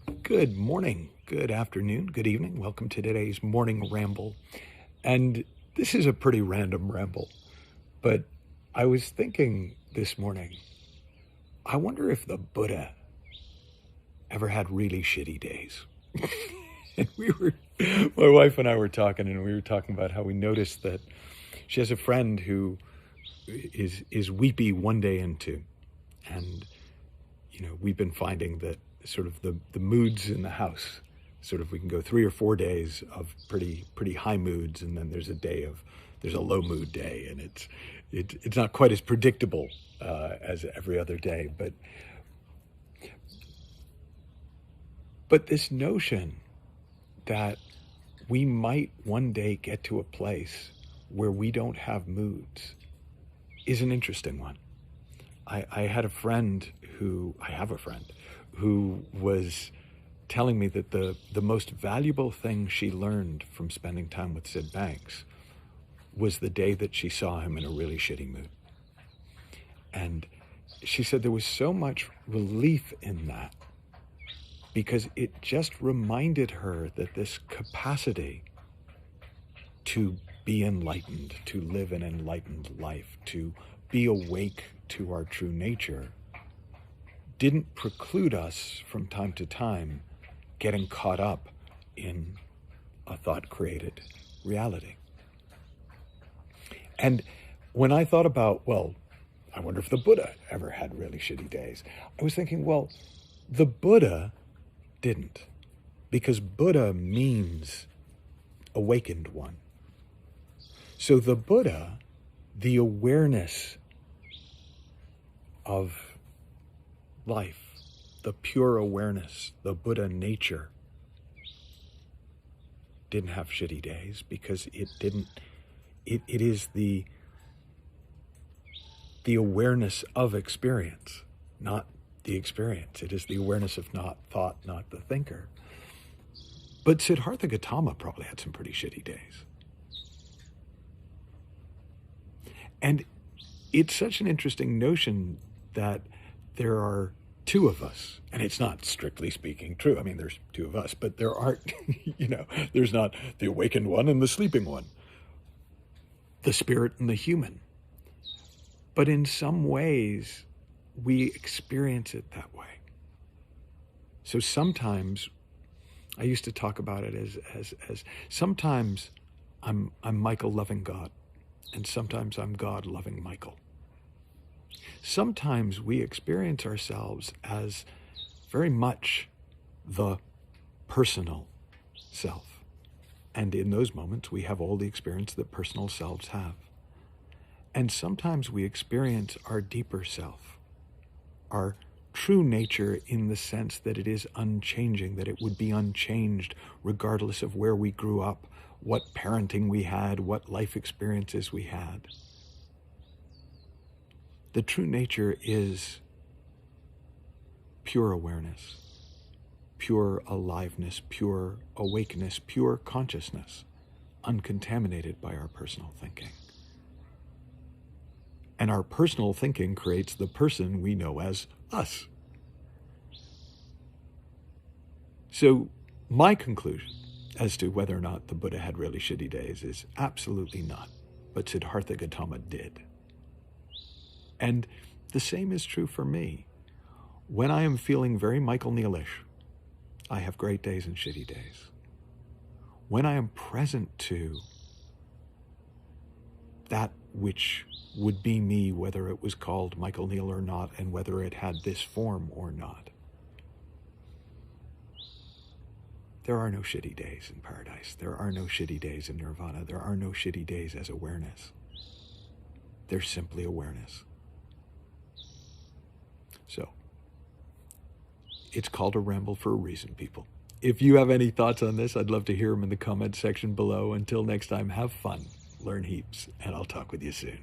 Good morning, good afternoon, good evening. Welcome to today's morning ramble. And this is a pretty random ramble, but I was thinking this morning, I wonder if the Buddha ever had really shitty days. And my wife and I were talking, and we were talking about how we noticed that she has a friend who is weepy one day into, and we've been finding that sort of the moods in the house, sort of we can go 3 or 4 days of pretty high moods, and then there's a low mood day, and it's not quite as predictable as every other day, but this notion that we might one day get to a place where we don't have moods is an interesting one. I have a friend who was telling me that the most valuable thing she learned from spending time with Sid Banks was the day that she saw him in a really shitty mood. And she said there was so much relief in that, because it just reminded her that this capacity to be enlightened, to live an enlightened life, to be awake to our true nature, didn't preclude us from time to time getting caught up in a thought-created reality. And when I thought about, well, I wonder if the Buddha ever had really shitty days, I was thinking, well, the Buddha didn't, because Buddha means awakened one. So the Buddha, the awareness of life, the pure awareness, the Buddha nature, didn't have shitty days, because it is the awareness of experience, not the experience. It is the awareness of not thought, not the thinker. But Siddhartha Gautama probably had some pretty shitty days. And it's such an interesting notion that there are two of us, and it's not strictly speaking true. I mean, there's two of us, but there aren't, there's not the awakened one and the sleeping one, the spirit and the human. But in some ways, we experience it that way. So sometimes, I used to talk about it as sometimes I'm Michael loving God, and sometimes I'm God loving Michael. Sometimes we experience ourselves as very much the personal self. And in those moments, we have all the experience that personal selves have. And sometimes we experience our deeper self, our true nature, in the sense that it is unchanging, that it would be unchanged regardless of where we grew up, what parenting we had, what life experiences we had. The true nature is pure awareness, pure aliveness, pure awakeness, pure consciousness, uncontaminated by our personal thinking. And our personal thinking creates the person we know as us. So my conclusion as to whether or not the Buddha had really shitty days is absolutely not, but Siddhartha Gautama did. And the same is true for me. When I am feeling very Michael Neillish, I have great days and shitty days. When I am present to that which would be me, whether it was called Michael Neill or not, and whether it had this form or not, there are no shitty days in paradise. There are no shitty days in nirvana. There are no shitty days as awareness. There's simply awareness. So, it's called a ramble for a reason, people. If you have any thoughts on this, I'd love to hear them in the comments section below. Until next time, have fun, learn heaps, and I'll talk with you soon.